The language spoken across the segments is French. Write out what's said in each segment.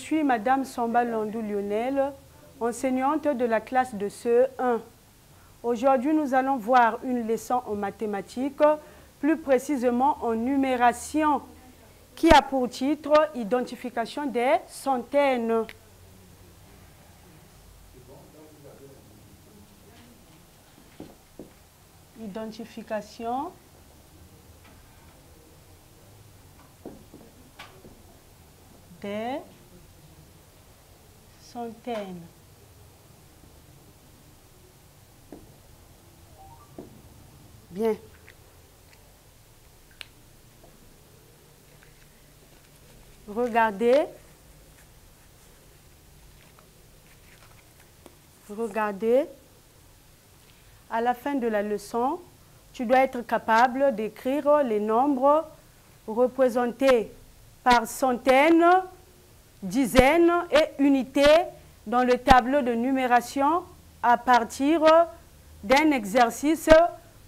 suis Madame Samba Landou Lionel, enseignante de la classe de CE1. Aujourd'hui, nous allons voir une leçon en mathématiques, plus précisément en numération, qui a pour titre « Identification des centaines ». Identification des centaines. Bien. Regardez. À la fin de la leçon, tu dois être capable d'écrire les nombres représentés par centaines, dizaines et unités dans le tableau de numération à partir d'un exercice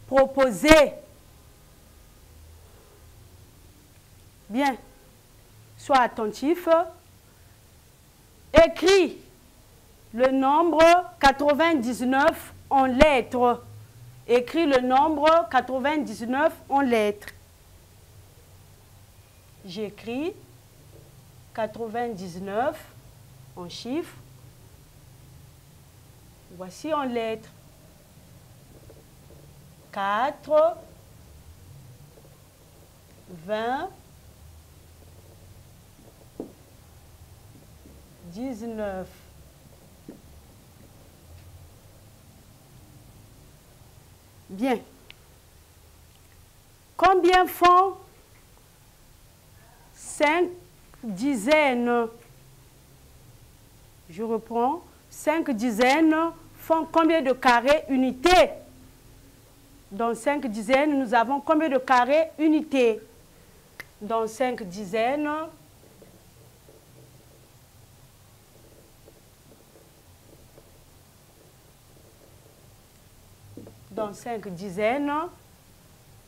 proposé. Bien, sois attentif. Écris le nombre 99 en lettres. Écris le nombre 99 en lettres. J'écris 99 en chiffres. Voici en lettres. 4, 20, 19. Bien. Combien font 5 dizaines? Je reprends. 5 dizaines font combien de carrés unités? Dans 5 dizaines, nous avons combien de carrés unités? Dans 5 dizaines,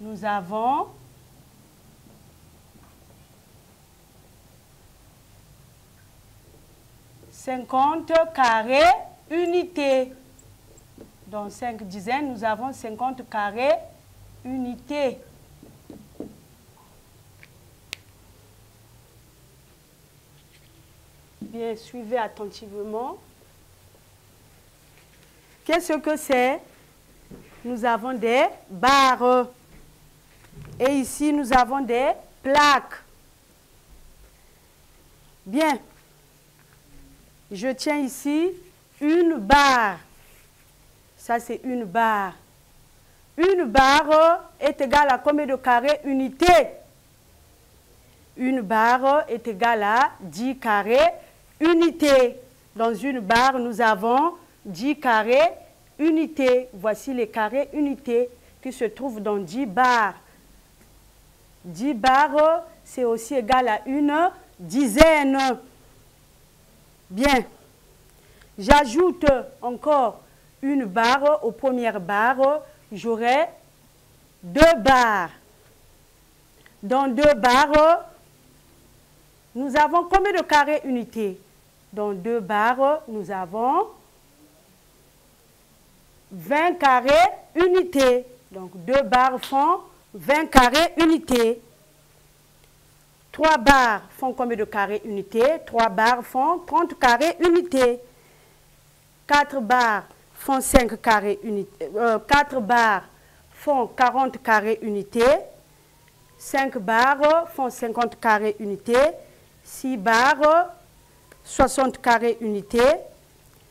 nous avons 50 carrés unités. Dans 5 dizaines, nous avons 50 carrés unités. Bien, suivez attentivement. Qu'est-ce que c'est? Nous avons des barres. Et ici, nous avons des plaques. Bien. Je tiens ici une barre. Ça, c'est une barre. Une barre est égale à combien de carrés unités? Une barre est égale à 10 carrés unités. Dans une barre, nous avons 10 carrés unités. Voici les carrés unités qui se trouvent dans 10 barres. 10 barres, c'est aussi égal à une dizaine. Bien. J'ajoute encore une barre aux premières barres. J'aurai 2 barres. Dans 2 barres, nous avons combien de carrés unités? Dans 2 barres, nous avons 20 carrés unités. Donc 2 barres font 20 carrés unités. 3 barres font combien de carrés unités? 3 barres font 30 carrés unités. 4 barres font 5 carrés unités. 4 barres font 40 carrés unités. 5 barres font 50 carrés unités. 6 barres, 60 carrés unités.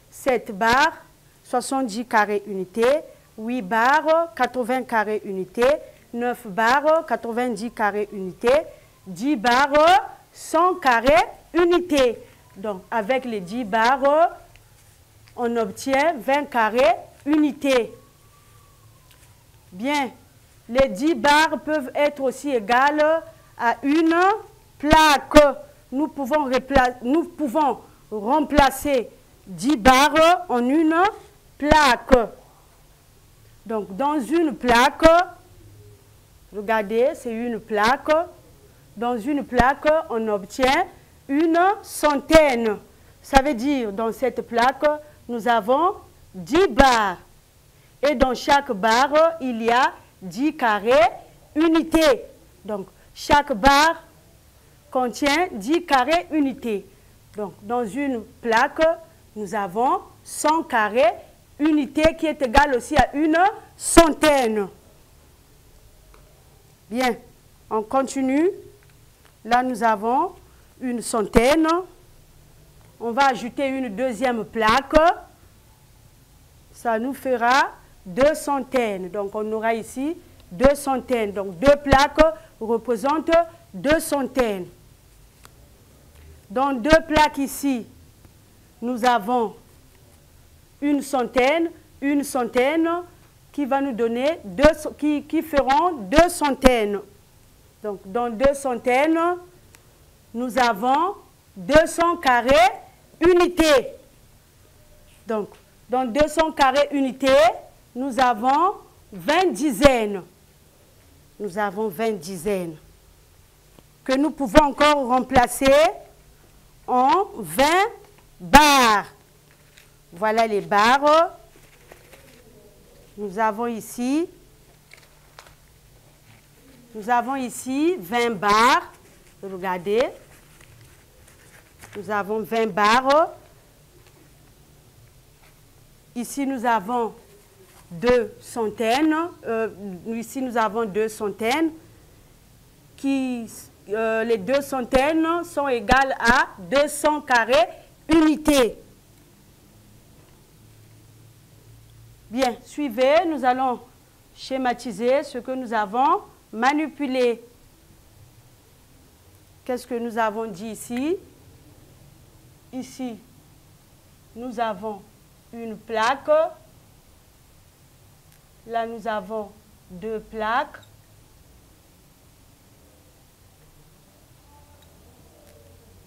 7 barres, 70 carrés unités. 8 barres, 80 carrés unités. 9 barres, 90 carrés unités. 10 barres, 100 carrés unités. Donc, avec les 10 barres, on obtient 20 carrés unités. Bien, les 10 barres peuvent être aussi égales à une plaque. Nous pouvons remplacer 10 barres en une plaque. Donc, dans une plaque, regardez, c'est une plaque. Dans une plaque, on obtient une centaine. Ça veut dire, dans cette plaque, nous avons 10 barres. Et dans chaque barre, il y a 10 carrés unités. Donc, chaque barre contient 10 carrés unités. Donc, dans une plaque, nous avons 100 carrés unités qui est égal aussi à une centaine. Bien, on continue. Là, nous avons une centaine. On va ajouter une deuxième plaque. Ça nous fera 2 centaines. Donc, on aura ici 2 centaines. Donc, 2 plaques représentent 2 centaines. Dans 2 plaques ici, nous avons une centaine qui va nous donner qui feront 2 centaines. Donc, dans 2 centaines, nous avons 200 carrés unités. Donc, dans 200 carrés unités, nous avons 20 dizaines. Nous avons 20 dizaines que nous pouvons encore remplacer en 20 barres. Voilà les barres. Nous avons ici 20 barres. Regardez. Nous avons 20 barres. Ici, nous avons 2 centaines. Ici, nous avons 2 centaines. Les 2 centaines sont égales à 200 carrés unités. Bien, suivez, nous allons schématiser ce que nous avons manipulé. Qu'est-ce que nous avons dit ici? Ici, nous avons une plaque. Là, nous avons 2 plaques.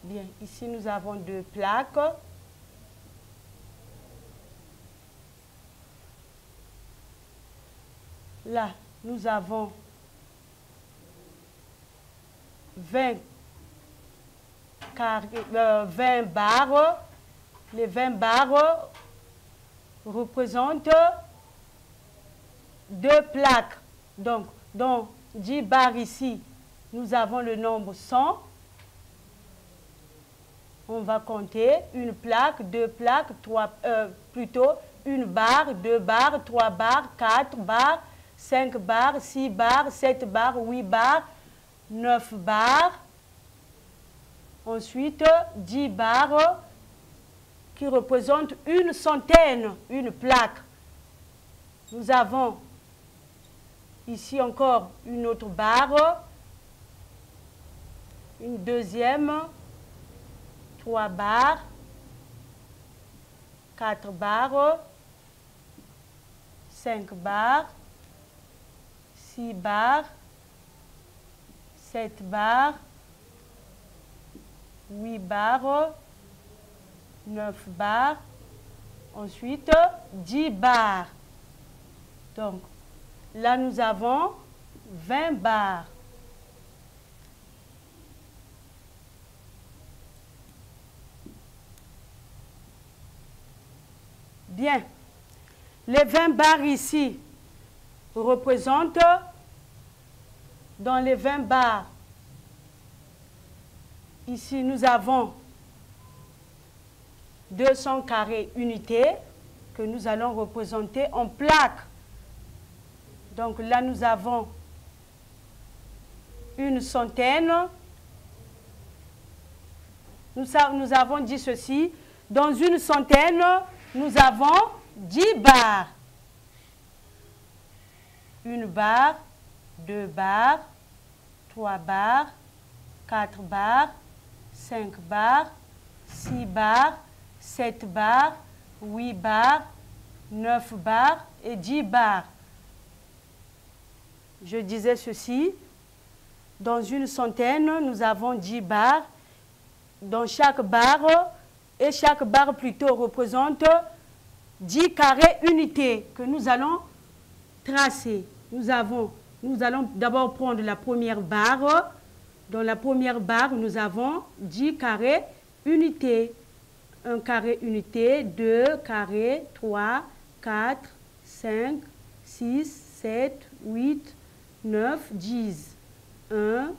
Bien, ici, nous avons 2 plaques. Là, nous avons 20 barres. Les 20 barres représentent 2 plaques. Donc, dans 10 barres ici, nous avons le nombre 100. On va compter une plaque, 2 plaques, une barre, 2 barres, 3 barres, 4 barres, 5 barres, 6 barres, 7 barres, 8 barres, 9 barres. Ensuite, 10 barres qui représentent une centaine, une plaque. Nous avons ici encore une autre barre, une deuxième, 3 barres, 4 barres, 5 barres, 6 barres, 7 barres, 8 barres, 9 barres, ensuite 10 barres. Donc, là, nous avons 20 barres. Bien. Les 20 barres ici représentent, dans les 20 barres, ici, nous avons 200 carrés unités que nous allons représenter en plaques. Donc là, nous avons une centaine. Nous avons dit ceci. Dans une centaine, nous avons 10 barres. Une barre, 2 barres, 3 barres, 4 barres, 5 barres, 6 barres, 7 barres, 8 barres, 9 barres et 10 barres. Je disais ceci, dans une centaine, nous avons 10 barres. Dans chaque barre, et chaque barre plutôt représente 10 carrés unités que nous allons tracer. Nous allons d'abord prendre la première barre. Dans la première barre, nous avons 10 carrés unités. 1 carré unité, 2 carrés, 3, 4, 5, 6, 7, 8, 9, 10. 1,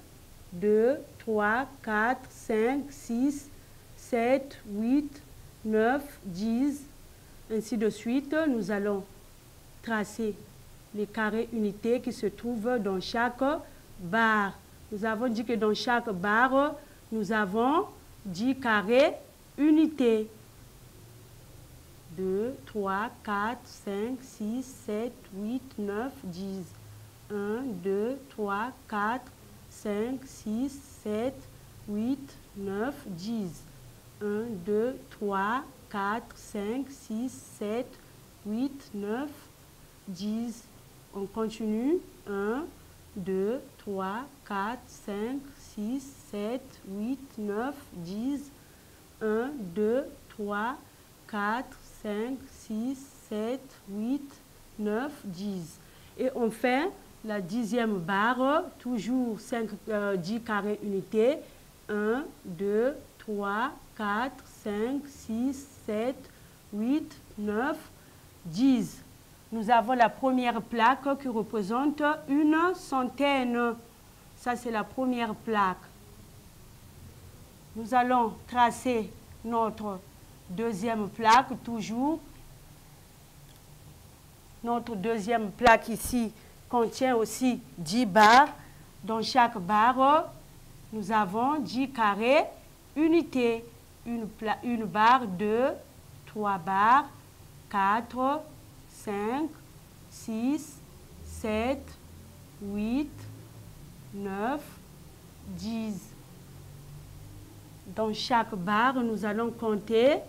2, 3, 4, 5, 6, 7, 8, 9, 10. Ainsi de suite, nous allons tracer les carrés unités qui se trouvent dans chaque barre. Nous avons dit que dans chaque barre, nous avons 10 carrés unités. 2, 3, 4, 5, 6, 7, 8, 9, 10. 1, 2, 3, 4, 5, 6, 7, 8, 9, 10. 1, 2, 3, 4, 5, 6, 7, 8, 9, 10. On continue. 1, 2, 3, 4, 5, 6, 7, 8, 9, 10. 1, 2, 3, 4, 5, 6, 7, 8, 9, 10. Et on fait la 10e barre, toujours 10 carrés unités. 1, 2, 3, 4, 5, 6, 7, 8, 9, 10. Nous avons la première plaque qui représente une centaine. Ça, c'est la première plaque. Nous allons tracer notre deuxième plaque, toujours. Notre deuxième plaque ici contient aussi 10 barres. Dans chaque barre, nous avons 10 carrés unités. Une barre, 2, 3 barres, 4, 5, 6, 7, 8, 9, 10. Dans chaque barre, nous allons compter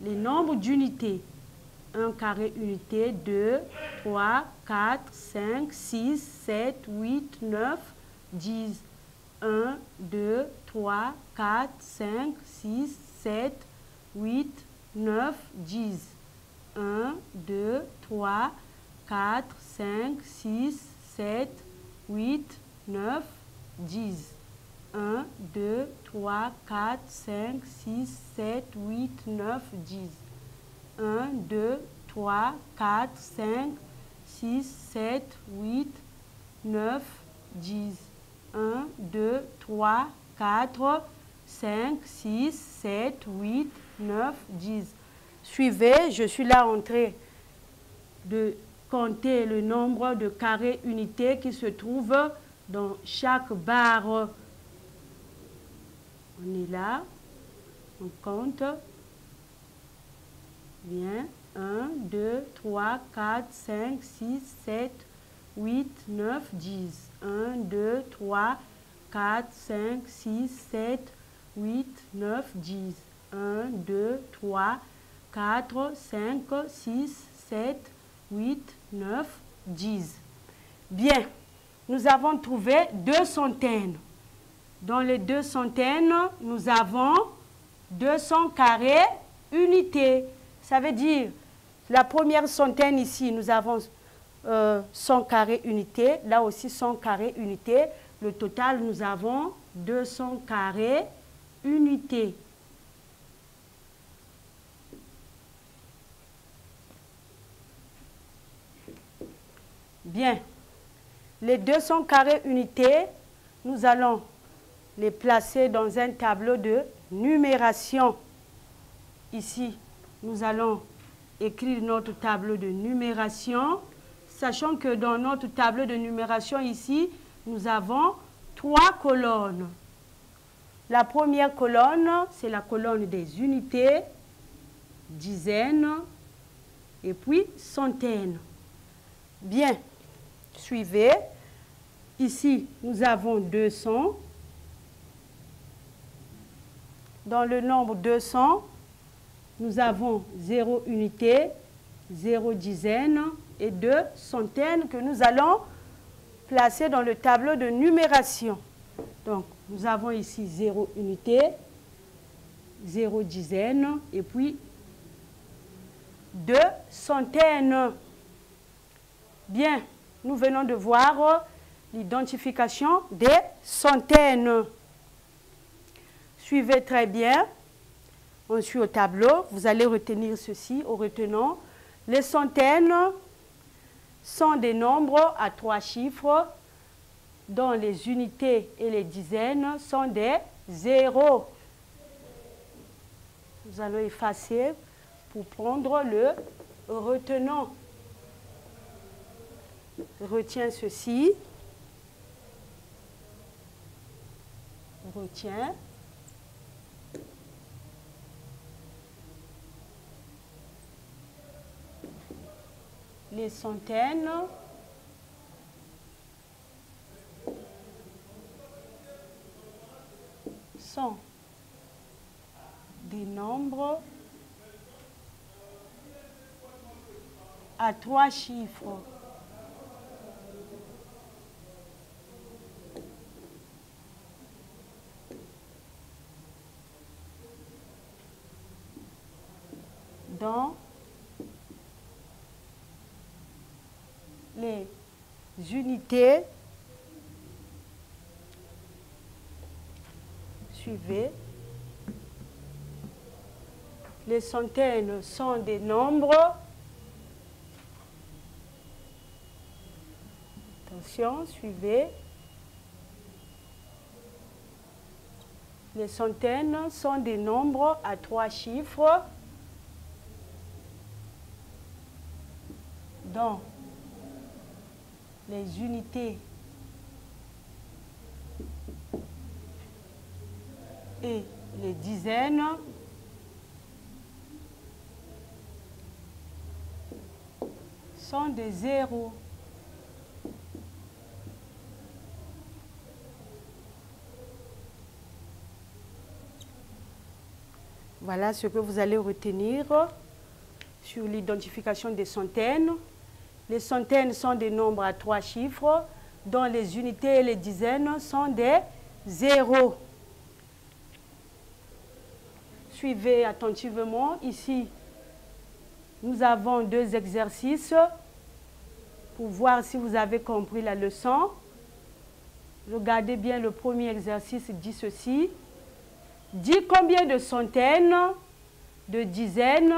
les nombres d'unités. 1 carré unité, 2, 3, 4, 5, 6, 7, 8, 9, 10. 1, 2, 3, 4, 5, 6, 7, 8, 9, 10. 1, 2, 3, 4, 5, 6, 7, 8, 9, 10. 1, 2, 3, 4, 5, 6, 7, 8, 9, 10. 1, 2, 3, 4, 5, 6, 7, 8, 9, 10. 1, 2, 3, 4, 5, 6, 7, 8, 9, 10. Suivez, je suis là en train de compter le nombre de carrés unités qui se trouvent dans chaque barre. On est là, on compte. Bien, 1, 2, 3, 4, 5, 6, 7, 8, 9, 10. 1, 2, 3, 4, 5, 6, 7, 8, 9, 10. 1, 2, 3, 4, 5, 6, 7, 8, 9, 10. Bien, nous avons trouvé 2 centaines. Dans les 2 centaines, nous avons 200 carrés unités. Ça veut dire, la première centaine ici, nous avons 100 carrés unités. Là aussi, 100 carrés unités. Le total, nous avons 200 carrés unités. Bien. Les 200 carrés unités, nous allons les placer dans un tableau de numération. Ici, nous allons écrire notre tableau de numération, sachant que dans notre tableau de numération ici, nous avons 3 colonnes. La première colonne, c'est la colonne des unités, dizaines et puis centaines. Bien, suivez. Ici, nous avons 200. Dans le nombre 200, nous avons 0 unité, 0 dizaine et 2 centaines que nous allons placer dans le tableau de numération. Donc, nous avons ici 0 unité, 0 dizaine et puis 2 centaines. Bien, nous venons de voir l'identification des centaines. Suivez très bien. On suit au tableau. Vous allez retenir ceci au retenant. Les centaines sont des nombres à 3 chiffres dont les unités et les dizaines sont des zéros. Nous allons effacer pour prendre le retenant. Retiens ceci. Retiens. Les centaines sont des nombres à 3 chiffres. Dont les unités suivez. Les centaines sont des nombres. Attention, suivez. Les centaines sont des nombres à 3 chiffres dont les unités et les dizaines sont des zéros. Voilà ce que vous allez retenir sur l'identification des centaines. Les centaines sont des nombres à 3 chiffres, dont les unités et les dizaines sont des zéros. Suivez attentivement. Ici, nous avons 2 exercices pour voir si vous avez compris la leçon. Regardez bien, le premier exercice dit ceci. Dis combien de centaines, de dizaines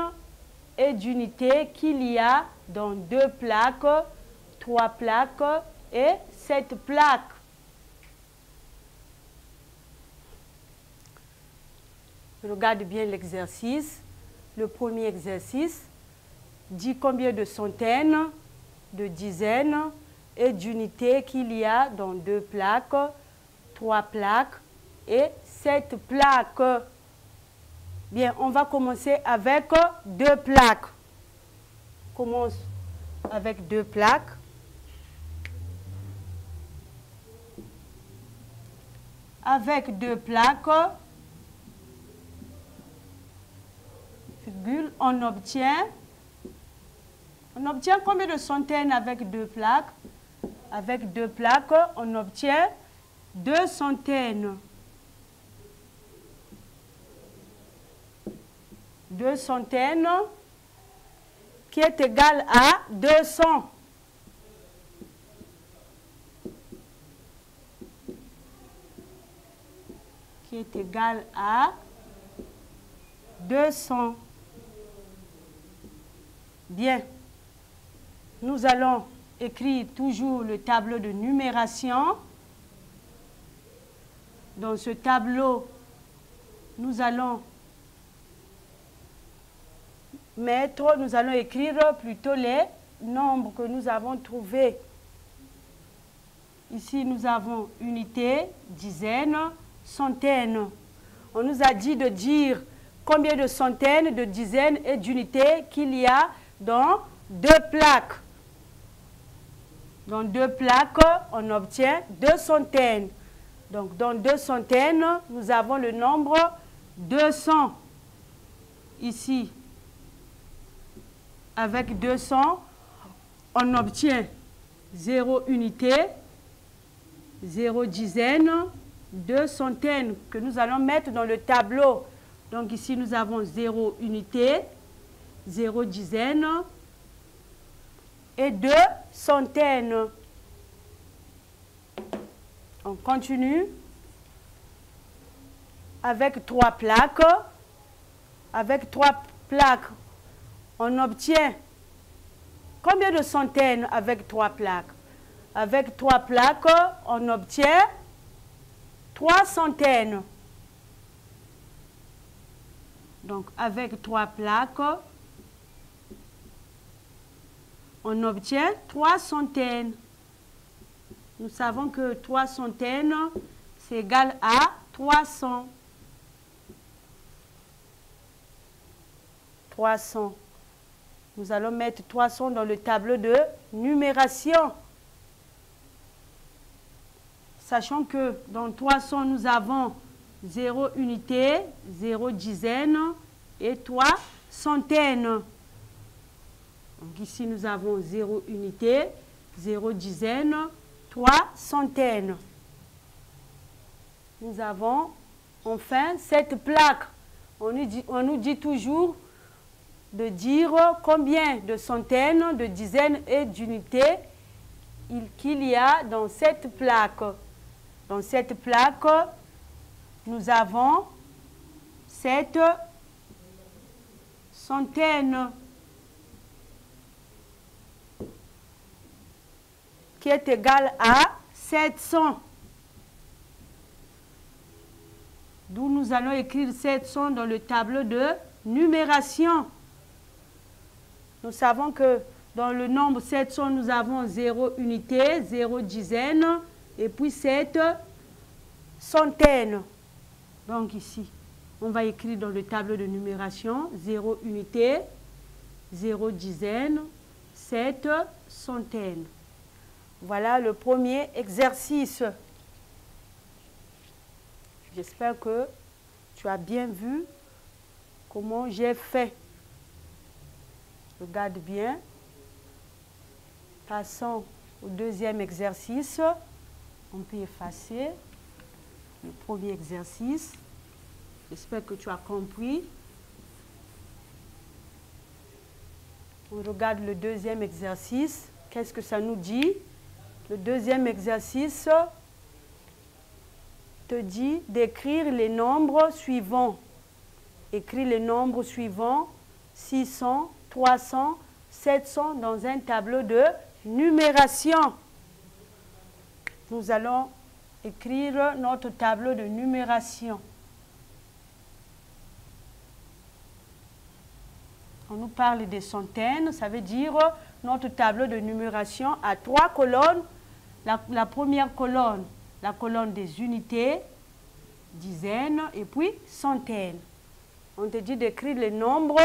et d'unités qu'il y a dans 2 plaques, 3 plaques et 7 plaques. Regarde bien l'exercice. Le premier exercice dit combien de centaines, de dizaines et d'unités qu'il y a dans 2 plaques, 3 plaques et 7 plaques. Bien, on va commencer avec 2 plaques. On commence avec 2 plaques. Avec 2 plaques, on obtient combien de centaines avec 2 plaques? Avec 2 plaques, on obtient 2 centaines. 2 centaines qui est égal à 200. Qui est égal à 200. Bien. Nous allons écrire toujours le tableau de numération. Dans ce tableau, nous allons écrire plutôt les nombres que nous avons trouvés. Ici, nous avons unité, dizaines, centaines. On nous a dit de dire combien de centaines, de dizaines et d'unités qu'il y a dans 2 plaques. Dans 2 plaques, on obtient 2 centaines. Donc, dans 2 centaines, nous avons le nombre 200. Ici, avec 200, on obtient 0 unité, 0 dizaine, 2 centaines que nous allons mettre dans le tableau. Donc ici, nous avons 0 unité, 0 dizaine et 2 centaines. On continue avec 3 plaques. Avec 3 plaques, on obtient combien de centaines avec 3 plaques? Avec 3 plaques, on obtient 3 centaines. Donc, avec 3 plaques, on obtient 3 centaines. Nous savons que 3 centaines, c'est égal à 300. 300. Nous allons mettre 300 dans le tableau de numération. Sachant que dans 300, nous avons 0 unité, 0 dizaine et 3 centaines. Donc ici, nous avons 0 unité, 0 dizaine, 3 centaines. Nous avons enfin cette plaque. On nous dit toujours de dire combien de centaines, de dizaines et d'unités qu'il y a dans cette plaque. Dans cette plaque, nous avons 7 centaines qui est égal à 700. D'où nous allons écrire 700 dans le tableau de numération. Nous savons que dans le nombre 700, nous avons 0 unité, 0 dizaine et puis 7 centaines. Donc ici, on va écrire dans le tableau de numération 0 unité, 0 dizaine, 7 centaines. Voilà le premier exercice. J'espère que tu as bien vu comment j'ai fait. Regarde bien. Passons au deuxième exercice. On peut effacer le premier exercice. J'espère que tu as compris. On regarde le deuxième exercice. Qu'est-ce que ça nous dit? Le deuxième exercice te dit d'écrire les nombres suivants. Écris les nombres suivants, 600, 300, 700 dans un tableau de numération. Nous allons écrire notre tableau de numération. On nous parle des centaines, ça veut dire notre tableau de numération a 3 colonnes. La première colonne, la colonne des unités, dizaines et puis centaines. On te dit d'écrire les nombres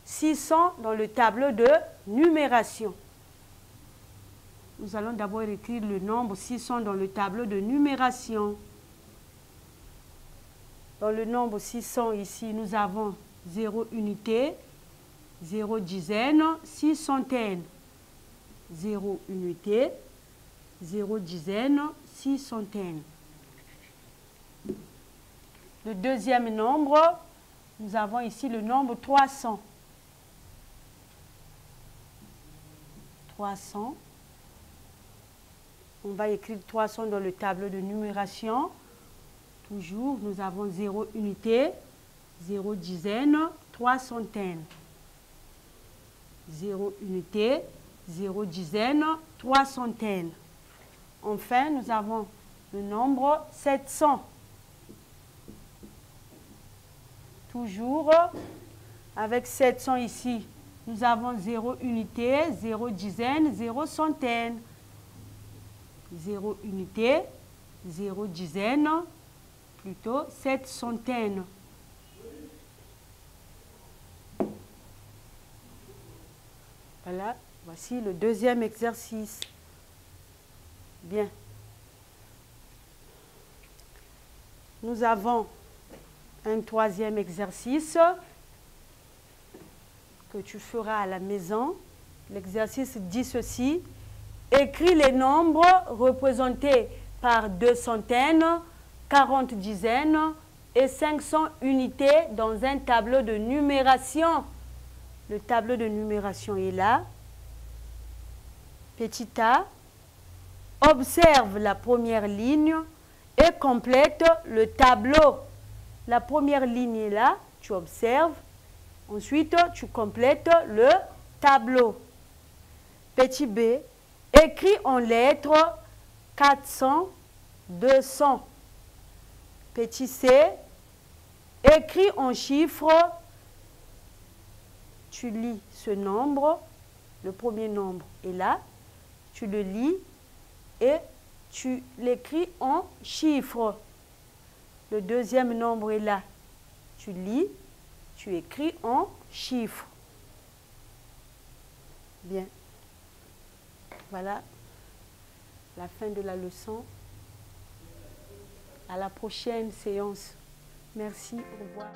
600 dans le tableau de numération. Nous allons d'abord écrire le nombre 600 dans le tableau de numération. Dans le nombre 600 ici, nous avons 0 unité, 0 dizaine, 6 centaines. 0 unité, 0 dizaine, 6 centaines. Le deuxième nombre, nous avons ici le nombre 300. 300. On va écrire 300 dans le tableau de numération. Toujours, nous avons 0 unité, 0 dizaine, 3 centaines. 0 unité, 0 dizaine, 3 centaines. Enfin, nous avons le nombre 700. Toujours, avec 700 ici, nous avons 0 unité, 0 dizaine, 0 centaine. 0 unité, 0 dizaine, plutôt 7 centaines. Voilà, voici le deuxième exercice. Bien. Nous avons un troisième exercice que tu feras à la maison. L'exercice dit ceci. Écris les nombres représentés par 2 centaines, 40 dizaines et 500 unités dans un tableau de numération. Le tableau de numération est là. Petit a. Observe la première ligne et complète le tableau. La première ligne est là, tu observes. Ensuite, tu complètes le tableau. Petit b, écris en lettres 400, 200. Petit c, écris en chiffres. Tu lis ce nombre, le premier nombre est là. Tu le lis et tu l'écris en chiffres. Le deuxième nombre est là. Tu lis, tu écris en chiffres. Bien. Voilà la fin de la leçon. À la prochaine séance. Merci, au revoir.